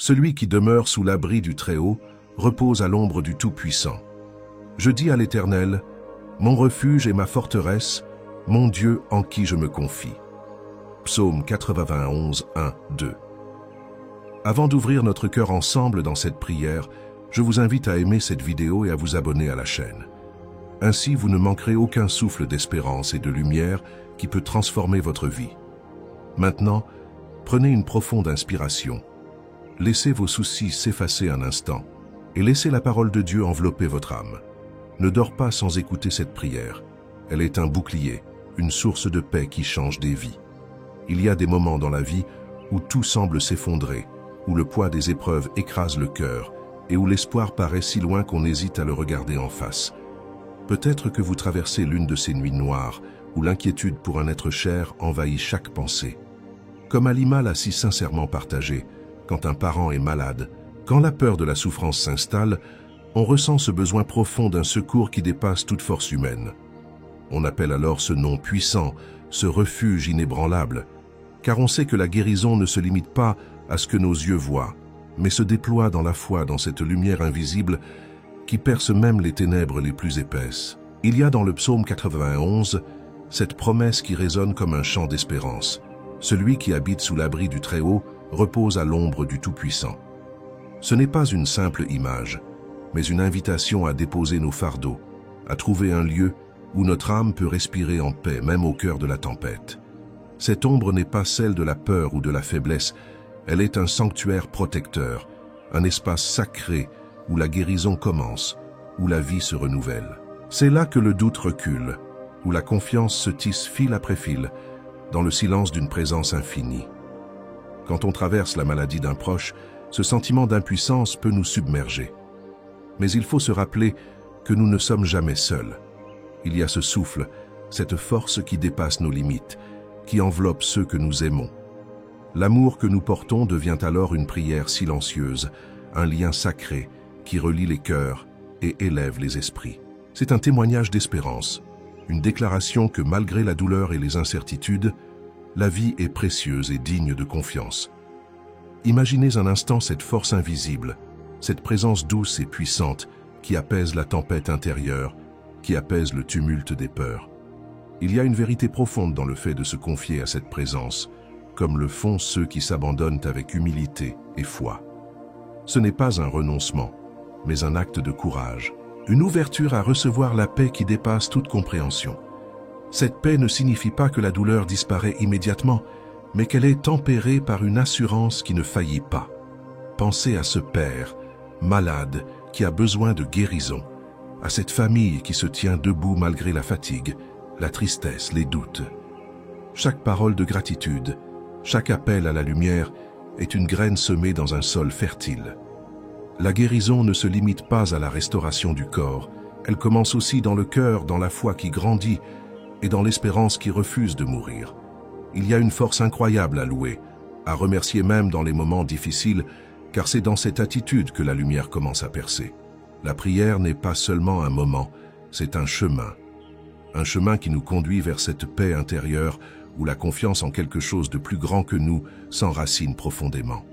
Celui qui demeure sous l'abri du Très-Haut repose à l'ombre du Tout-Puissant. Je dis à l'Éternel, mon refuge et ma forteresse, mon Dieu en qui je me confie. Psaume 91, 1, 2. Avant d'ouvrir notre cœur ensemble dans cette prière, je vous invite à aimer cette vidéo et à vous abonner à la chaîne. Ainsi, vous ne manquerez aucun souffle d'espérance et de lumière qui peut transformer votre vie. Maintenant, prenez une profonde inspiration. Laissez vos soucis s'effacer un instant et laissez la parole de Dieu envelopper votre âme. Ne dors pas sans écouter cette prière. Elle est un bouclier, une source de paix qui change des vies. Il y a des moments dans la vie où tout semble s'effondrer, où le poids des épreuves écrase le cœur et où l'espoir paraît si loin qu'on hésite à le regarder en face. Peut-être que vous traversez l'une de ces nuits noires où l'inquiétude pour un être cher envahit chaque pensée. Comme Alima l'a si sincèrement partagé, quand un parent est malade, quand la peur de la souffrance s'installe, on ressent ce besoin profond d'un secours qui dépasse toute force humaine. On appelle alors ce nom puissant, ce refuge inébranlable, car on sait que la guérison ne se limite pas à ce que nos yeux voient, mais se déploie dans la foi, dans cette lumière invisible qui perce même les ténèbres les plus épaisses. Il y a dans le psaume 91 cette promesse qui résonne comme un chant d'espérance. Celui qui habite sous l'abri du Très-Haut repose à l'ombre du Tout-Puissant. Ce n'est pas une simple image, mais une invitation à déposer nos fardeaux, à trouver un lieu où notre âme peut respirer en paix, même au cœur de la tempête. Cette ombre n'est pas celle de la peur ou de la faiblesse, elle est un sanctuaire protecteur, un espace sacré où la guérison commence, où la vie se renouvelle. C'est là que le doute recule, où la confiance se tisse fil après fil, dans le silence d'une présence infinie. Quand on traverse la maladie d'un proche, ce sentiment d'impuissance peut nous submerger. Mais il faut se rappeler que nous ne sommes jamais seuls. Il y a ce souffle, cette force qui dépasse nos limites, qui enveloppe ceux que nous aimons. L'amour que nous portons devient alors une prière silencieuse, un lien sacré qui relie les cœurs et élève les esprits. C'est un témoignage d'espérance, une déclaration que malgré la douleur et les incertitudes, la vie est précieuse et digne de confiance. Imaginez un instant cette force invisible, cette présence douce et puissante qui apaise la tempête intérieure, qui apaise le tumulte des peurs. Il y a une vérité profonde dans le fait de se confier à cette présence, comme le font ceux qui s'abandonnent avec humilité et foi. Ce n'est pas un renoncement, mais un acte de courage, une ouverture à recevoir la paix qui dépasse toute compréhension. Cette paix ne signifie pas que la douleur disparaît immédiatement, mais qu'elle est tempérée par une assurance qui ne faillit pas. Pensez à ce père, malade, qui a besoin de guérison, à cette famille qui se tient debout malgré la fatigue, la tristesse, les doutes. Chaque parole de gratitude, chaque appel à la lumière est une graine semée dans un sol fertile. La guérison ne se limite pas à la restauration du corps, elle commence aussi dans le cœur, dans la foi qui grandit et dans l'espérance qui refuse de mourir. Il y a une force incroyable à louer, à remercier même dans les moments difficiles, car c'est dans cette attitude que la lumière commence à percer. La prière n'est pas seulement un moment, c'est un chemin qui nous conduit vers cette paix intérieure où la confiance en quelque chose de plus grand que nous s'enracine profondément.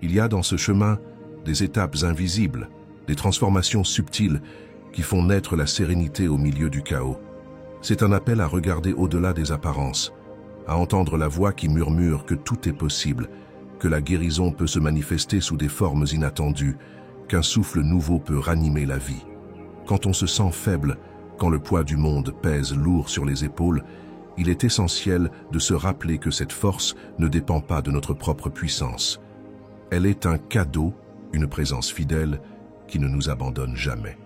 Il y a dans ce chemin des étapes invisibles, des transformations subtiles qui font naître la sérénité au milieu du chaos. C'est un appel à regarder au-delà des apparences, à entendre la voix qui murmure que tout est possible, que la guérison peut se manifester sous des formes inattendues, qu'un souffle nouveau peut ranimer la vie. Quand on se sent faible, quand le poids du monde pèse lourd sur les épaules, il est essentiel de se rappeler que cette force ne dépend pas de notre propre puissance. Elle est un cadeau, une présence fidèle qui ne nous abandonne jamais.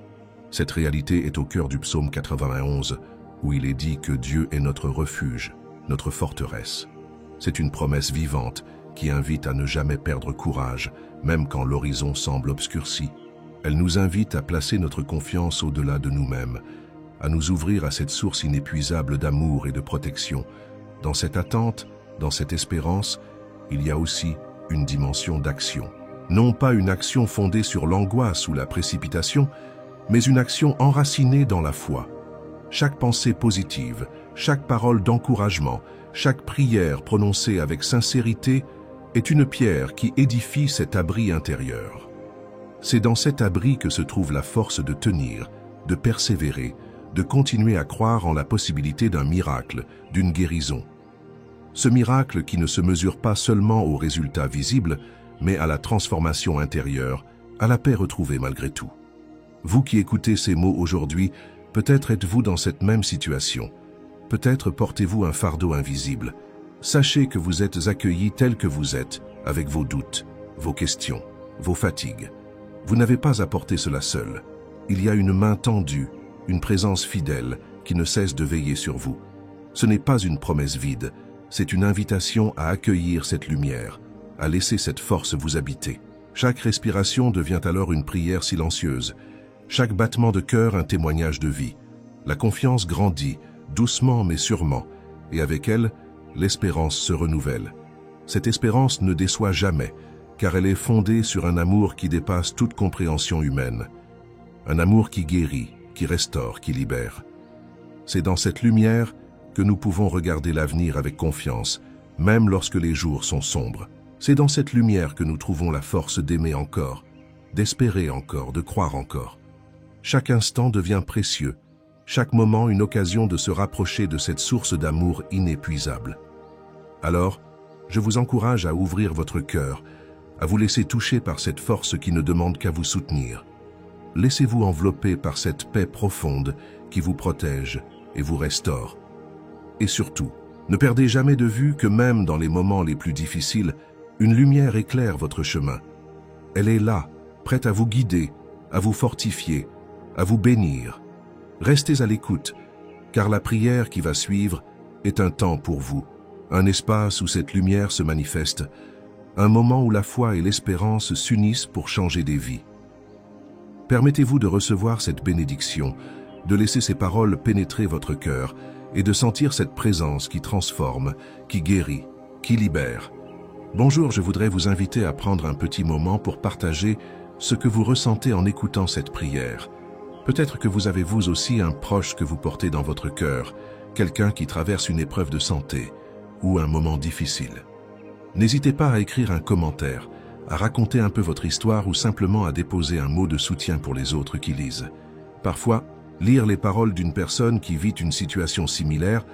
Cette réalité est au cœur du psaume 91, où il est dit que Dieu est notre refuge, notre forteresse. C'est une promesse vivante qui invite à ne jamais perdre courage, même quand l'horizon semble obscurci. Elle nous invite à placer notre confiance au-delà de nous-mêmes, à nous ouvrir à cette source inépuisable d'amour et de protection. Dans cette attente, dans cette espérance, il y a aussi une dimension d'action. Non pas une action fondée sur l'angoisse ou la précipitation, mais une action enracinée dans la foi. Chaque pensée positive, chaque parole d'encouragement, chaque prière prononcée avec sincérité est une pierre qui édifie cet abri intérieur. C'est dans cet abri que se trouve la force de tenir, de persévérer, de continuer à croire en la possibilité d'un miracle, d'une guérison. Ce miracle qui ne se mesure pas seulement aux résultats visibles, mais à la transformation intérieure, à la paix retrouvée malgré tout. Vous qui écoutez ces mots aujourd'hui, peut-être êtes-vous dans cette même situation. Peut-être portez-vous un fardeau invisible. Sachez que vous êtes accueillis tel que vous êtes, avec vos doutes, vos questions, vos fatigues. Vous n'avez pas à porter cela seul. Il y a une main tendue, une présence fidèle qui ne cesse de veiller sur vous. Ce n'est pas une promesse vide, c'est une invitation à accueillir cette lumière, à laisser cette force vous habiter. Chaque respiration devient alors une prière silencieuse, chaque battement de cœur un témoignage de vie. La confiance grandit, doucement mais sûrement, et avec elle, l'espérance se renouvelle. Cette espérance ne déçoit jamais, car elle est fondée sur un amour qui dépasse toute compréhension humaine. Un amour qui guérit, qui restaure, qui libère. C'est dans cette lumière que nous pouvons regarder l'avenir avec confiance, même lorsque les jours sont sombres. C'est dans cette lumière que nous trouvons la force d'aimer encore, d'espérer encore, de croire encore. Chaque instant devient précieux, chaque moment une occasion de se rapprocher de cette source d'amour inépuisable. Alors, je vous encourage à ouvrir votre cœur, à vous laisser toucher par cette force qui ne demande qu'à vous soutenir. Laissez-vous envelopper par cette paix profonde qui vous protège et vous restaure. Et surtout, ne perdez jamais de vue que même dans les moments les plus difficiles, une lumière éclaire votre chemin. Elle est là, prête à vous guider, à vous fortifier, à vous bénir. Restez à l'écoute, car la prière qui va suivre est un temps pour vous, un espace où cette lumière se manifeste, un moment où la foi et l'espérance s'unissent pour changer des vies. Permettez-vous de recevoir cette bénédiction, de laisser ces paroles pénétrer votre cœur et de sentir cette présence qui transforme, qui guérit, qui libère. Bonjour, je voudrais vous inviter à prendre un petit moment pour partager ce que vous ressentez en écoutant cette prière. Peut-être que vous avez vous aussi un proche que vous portez dans votre cœur, quelqu'un qui traverse une épreuve de santé ou un moment difficile. N'hésitez pas à écrire un commentaire, à raconter un peu votre histoire ou simplement à déposer un mot de soutien pour les autres qui lisent. Parfois, lire les paroles d'une personne qui vit une situation similaire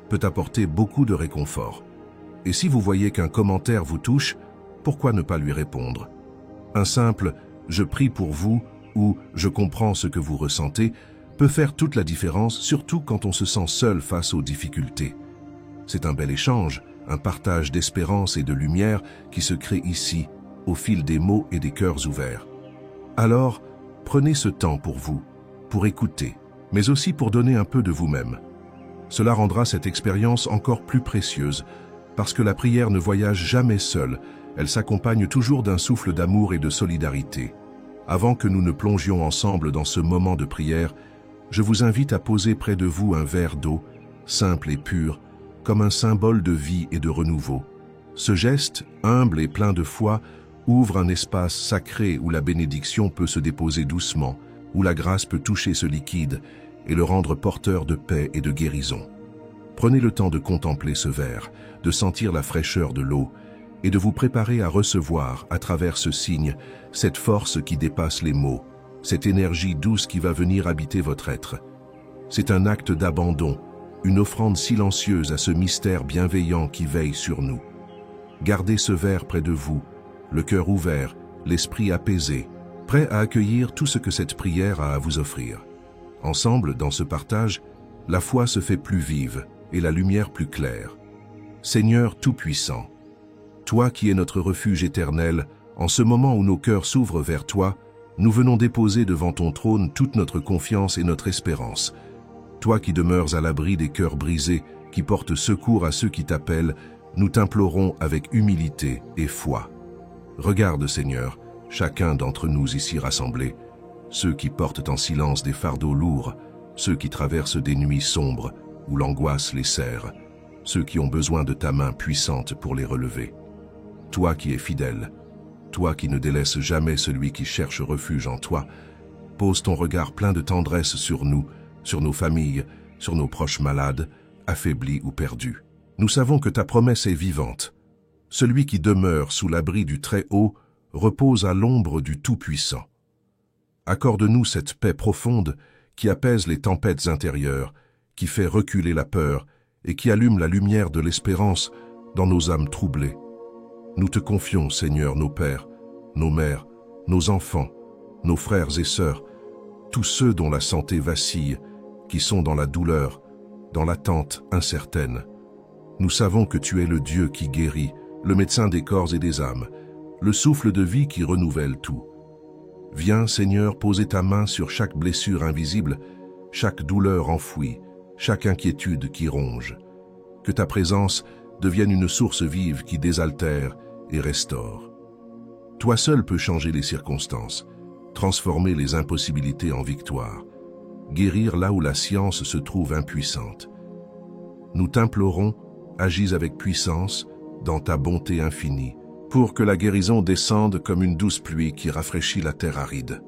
peut apporter beaucoup de réconfort. Et si vous voyez qu'un commentaire vous touche, pourquoi ne pas lui répondre? Un simple « je prie pour vous » ou « je comprends ce que vous ressentez » peut faire toute la différence, surtout quand on se sent seul face aux difficultés. C'est un bel échange, un partage d'espérance et de lumière qui se crée ici, au fil des mots et des cœurs ouverts. Alors, prenez ce temps pour vous, pour écouter, mais aussi pour donner un peu de vous-même. Cela rendra cette expérience encore plus précieuse, parce que la prière ne voyage jamais seule, elle s'accompagne toujours d'un souffle d'amour et de solidarité. Avant que nous ne plongions ensemble dans ce moment de prière, je vous invite à poser près de vous un verre d'eau, simple et pur, comme un symbole de vie et de renouveau. Ce geste, humble et plein de foi, ouvre un espace sacré où la bénédiction peut se déposer doucement, où la grâce peut toucher ce liquide et le rendre porteur de paix et de guérison. Prenez le temps de contempler ce verre, de sentir la fraîcheur de l'eau et de vous préparer à recevoir, à travers ce signe, cette force qui dépasse les mots, cette énergie douce qui va venir habiter votre être. C'est un acte d'abandon, une offrande silencieuse à ce mystère bienveillant qui veille sur nous. Gardez ce verre près de vous, le cœur ouvert, l'esprit apaisé, prêt à accueillir tout ce que cette prière a à vous offrir. Ensemble, dans ce partage, la foi se fait plus vive et la lumière plus claire. Seigneur Tout-Puissant, toi qui es notre refuge éternel, en ce moment où nos cœurs s'ouvrent vers toi, nous venons déposer devant ton trône toute notre confiance et notre espérance. Toi qui demeures à l'abri des cœurs brisés, qui portes secours à ceux qui t'appellent, nous t'implorons avec humilité et foi. Regarde, Seigneur, chacun d'entre nous ici rassemblés, ceux qui portent en silence des fardeaux lourds, ceux qui traversent des nuits sombres où l'angoisse les serre, ceux qui ont besoin de ta main puissante pour les relever. Toi qui es fidèle, toi qui ne délaisses jamais celui qui cherche refuge en toi, pose ton regard plein de tendresse sur nous, sur nos familles, sur nos proches malades, affaiblis ou perdus. Nous savons que ta promesse est vivante. Celui qui demeure sous l'abri du Très-Haut repose à l'ombre du Tout-Puissant. Accorde-nous cette paix profonde qui apaise les tempêtes intérieures, qui fait reculer la peur et qui allume la lumière de l'espérance dans nos âmes troublées. Nous te confions, Seigneur, nos pères, nos mères, nos enfants, nos frères et sœurs, tous ceux dont la santé vacille, qui sont dans la douleur, dans l'attente incertaine. Nous savons que tu es le Dieu qui guérit, le médecin des corps et des âmes, le souffle de vie qui renouvelle tout. Viens, Seigneur, poser ta main sur chaque blessure invisible, chaque douleur enfouie, chaque inquiétude qui ronge. Que ta présence devienne une source vive qui désaltère et restaure. Toi seul peux changer les circonstances, transformer les impossibilités en victoire, guérir là où la science se trouve impuissante. Nous t'implorons, agis avec puissance, dans ta bonté infinie, pour que la guérison descende comme une douce pluie qui rafraîchit la terre aride.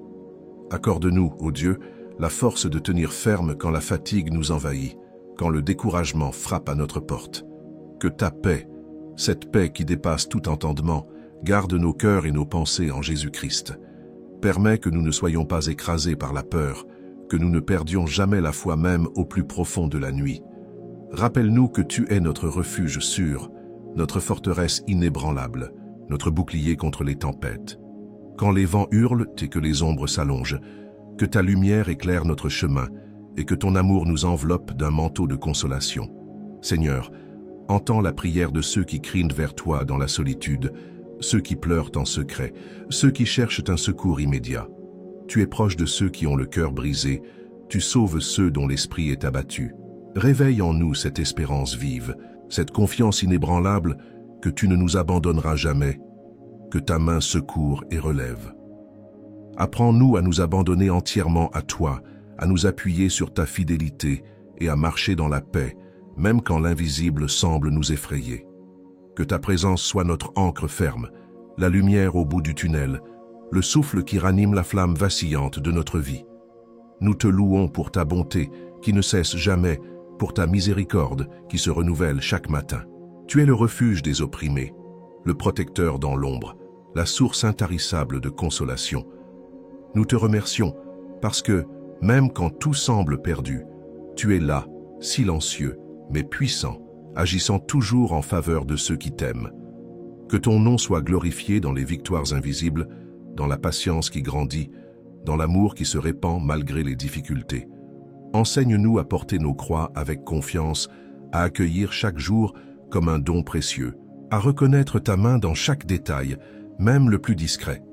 Accorde-nous, ô Dieu, la force de tenir ferme quand la fatigue nous envahit, quand le découragement frappe à notre porte. Que ta paix, cette paix qui dépasse tout entendement, garde nos cœurs et nos pensées en Jésus-Christ. Permets que nous ne soyons pas écrasés par la peur, que nous ne perdions jamais la foi même au plus profond de la nuit. Rappelle-nous que tu es notre refuge sûr, notre forteresse inébranlable, notre bouclier contre les tempêtes. Quand les vents hurlent et que les ombres s'allongent, que ta lumière éclaire notre chemin et que ton amour nous enveloppe d'un manteau de consolation. Seigneur, entends la prière de ceux qui crient vers toi dans la solitude, ceux qui pleurent en secret, ceux qui cherchent un secours immédiat. Tu es proche de ceux qui ont le cœur brisé, tu sauves ceux dont l'esprit est abattu. Réveille en nous cette espérance vive, cette confiance inébranlable que tu ne nous abandonneras jamais, que ta main secourt et relève. Apprends-nous à nous abandonner entièrement à toi, à nous appuyer sur ta fidélité et à marcher dans la paix, même quand l'invisible semble nous effrayer. Que ta présence soit notre ancre ferme, la lumière au bout du tunnel, le souffle qui ranime la flamme vacillante de notre vie. Nous te louons pour ta bonté qui ne cesse jamais, pour ta miséricorde qui se renouvelle chaque matin. Tu es le refuge des opprimés, le protecteur dans l'ombre, la source intarissable de consolation. Nous te remercions parce que, même quand tout semble perdu, tu es là, silencieux, mais puissant, agissant toujours en faveur de ceux qui t'aiment. Que ton nom soit glorifié dans les victoires invisibles, dans la patience qui grandit, dans l'amour qui se répand malgré les difficultés. Enseigne-nous à porter nos croix avec confiance, à accueillir chaque jour comme un don précieux, à reconnaître ta main dans chaque détail, même le plus discret.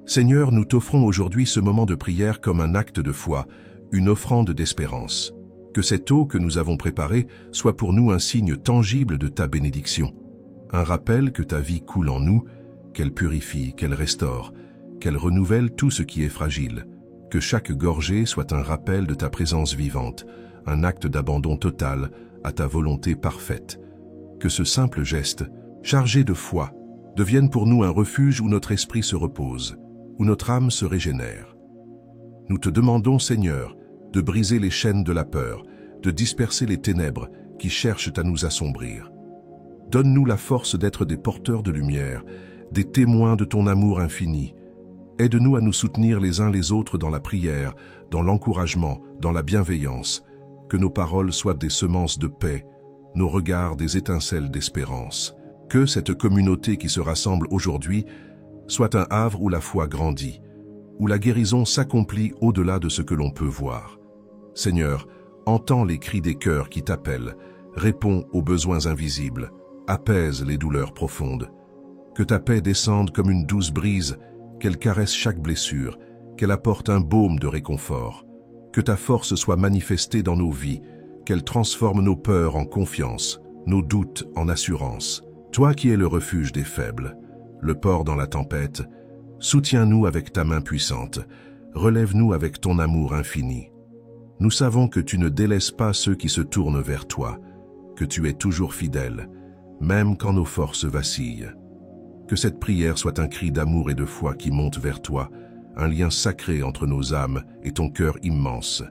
Seigneur, nous t'offrons aujourd'hui ce moment de prière comme un acte de foi, une offrande d'espérance. Que cette eau que nous avons préparée soit pour nous un signe tangible de ta bénédiction. Un rappel que ta vie coule en nous, qu'elle purifie, qu'elle restaure, qu'elle renouvelle tout ce qui est fragile. Que chaque gorgée soit un rappel de ta présence vivante, un acte d'abandon total à ta volonté parfaite. Que ce simple geste, chargé de foi, devienne pour nous un refuge où notre esprit se repose, où notre âme se régénère. Nous te demandons, Seigneur, de briser les chaînes de la peur, de disperser les ténèbres qui cherchent à nous assombrir. Donne-nous la force d'être des porteurs de lumière, des témoins de ton amour infini. Aide-nous à nous soutenir les uns les autres dans la prière, dans l'encouragement, dans la bienveillance. Que nos paroles soient des semences de paix, nos regards des étincelles d'espérance. Que cette communauté qui se rassemble aujourd'hui soit un havre où la foi grandit, où la guérison s'accomplit au-delà de ce que l'on peut voir. Seigneur, entends les cris des cœurs qui t'appellent, réponds aux besoins invisibles, apaise les douleurs profondes. Que ta paix descende comme une douce brise, qu'elle caresse chaque blessure, qu'elle apporte un baume de réconfort. Que ta force soit manifestée dans nos vies, qu'elle transforme nos peurs en confiance, nos doutes en assurance. Toi qui es le refuge des faibles, le port dans la tempête, soutiens-nous avec ta main puissante, relève-nous avec ton amour infini. Nous savons que tu ne délaisses pas ceux qui se tournent vers toi, que tu es toujours fidèle, même quand nos forces vacillent. Que cette prière soit un cri d'amour et de foi qui monte vers toi, un lien sacré entre nos âmes et ton cœur immense.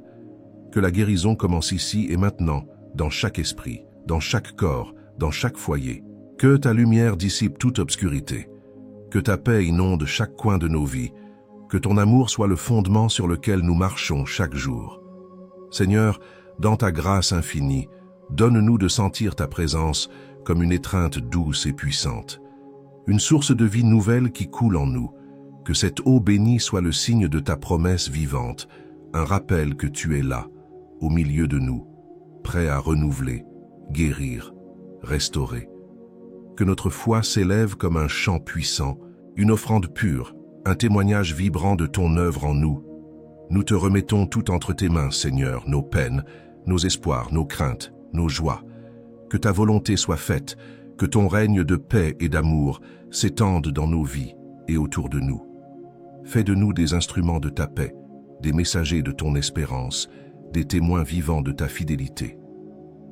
Que la guérison commence ici et maintenant, dans chaque esprit, dans chaque corps, dans chaque foyer. Que ta lumière dissipe toute obscurité, que ta paix inonde chaque coin de nos vies, que ton amour soit le fondement sur lequel nous marchons chaque jour. Seigneur, dans ta grâce infinie, donne-nous de sentir ta présence comme une étreinte douce et puissante, une source de vie nouvelle qui coule en nous, que cette eau bénie soit le signe de ta promesse vivante, un rappel que tu es là, au milieu de nous, prêt à renouveler, guérir, restaurer. Que notre foi s'élève comme un chant puissant, une offrande pure, un témoignage vibrant de ton œuvre en nous. Nous te remettons tout entre tes mains, Seigneur, nos peines, nos espoirs, nos craintes, nos joies. Que ta volonté soit faite, que ton règne de paix et d'amour s'étende dans nos vies et autour de nous. Fais de nous des instruments de ta paix, des messagers de ton espérance, des témoins vivants de ta fidélité.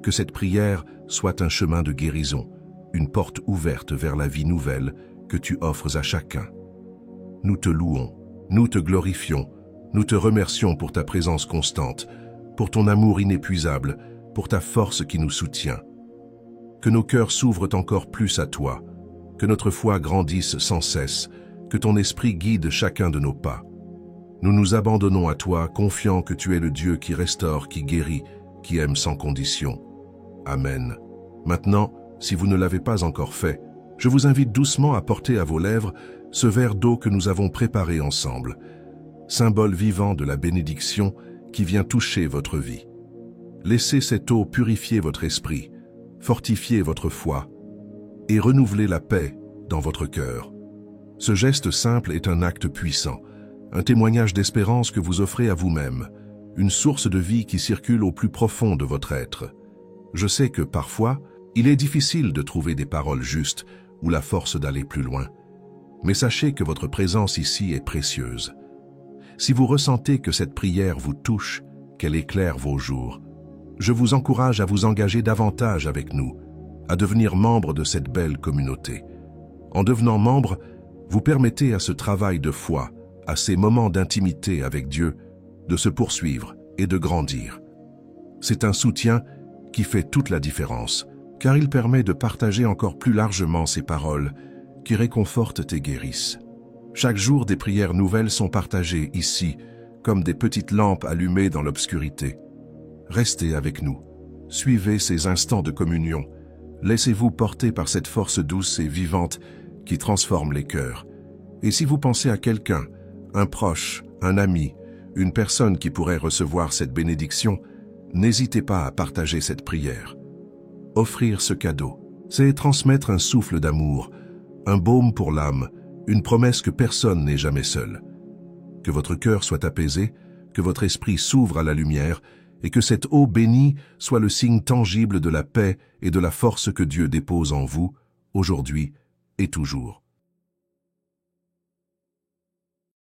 Que cette prière soit un chemin de guérison, une porte ouverte vers la vie nouvelle que tu offres à chacun. Nous te louons, nous te glorifions, nous te remercions pour ta présence constante, pour ton amour inépuisable, pour ta force qui nous soutient. Que nos cœurs s'ouvrent encore plus à toi, que notre foi grandisse sans cesse, que ton esprit guide chacun de nos pas. Nous nous abandonnons à toi, confiants que tu es le Dieu qui restaure, qui guérit, qui aime sans condition. Amen. Maintenant, si vous ne l'avez pas encore fait, je vous invite doucement à porter à vos lèvres ce verre d'eau que nous avons préparé ensemble, symbole vivant de la bénédiction qui vient toucher votre vie. Laissez cette eau purifier votre esprit, fortifier votre foi et renouveler la paix dans votre cœur. Ce geste simple est un acte puissant, un témoignage d'espérance que vous offrez à vous-même, une source de vie qui circule au plus profond de votre être. Je sais que parfois, il est difficile de trouver des paroles justes ou la force d'aller plus loin. Mais sachez que votre présence ici est précieuse. Si vous ressentez que cette prière vous touche, qu'elle éclaire vos jours, je vous encourage à vous engager davantage avec nous, à devenir membre de cette belle communauté. En devenant membre, vous permettez à ce travail de foi, à ces moments d'intimité avec Dieu, de se poursuivre et de grandir. C'est un soutien qui fait toute la différence, car il permet de partager encore plus largement ces paroles qui réconfortent et guérissent. Chaque jour, des prières nouvelles sont partagées ici, comme des petites lampes allumées dans l'obscurité. Restez avec nous, suivez ces instants de communion, laissez-vous porter par cette force douce et vivante qui transforme les cœurs. Et si vous pensez à quelqu'un, un proche, un ami, une personne qui pourrait recevoir cette bénédiction, n'hésitez pas à partager cette prière. Offrir ce cadeau, c'est transmettre un souffle d'amour, un baume pour l'âme, une promesse que personne n'est jamais seul. Que votre cœur soit apaisé, que votre esprit s'ouvre à la lumière et que cette eau bénie soit le signe tangible de la paix et de la force que Dieu dépose en vous, aujourd'hui et toujours.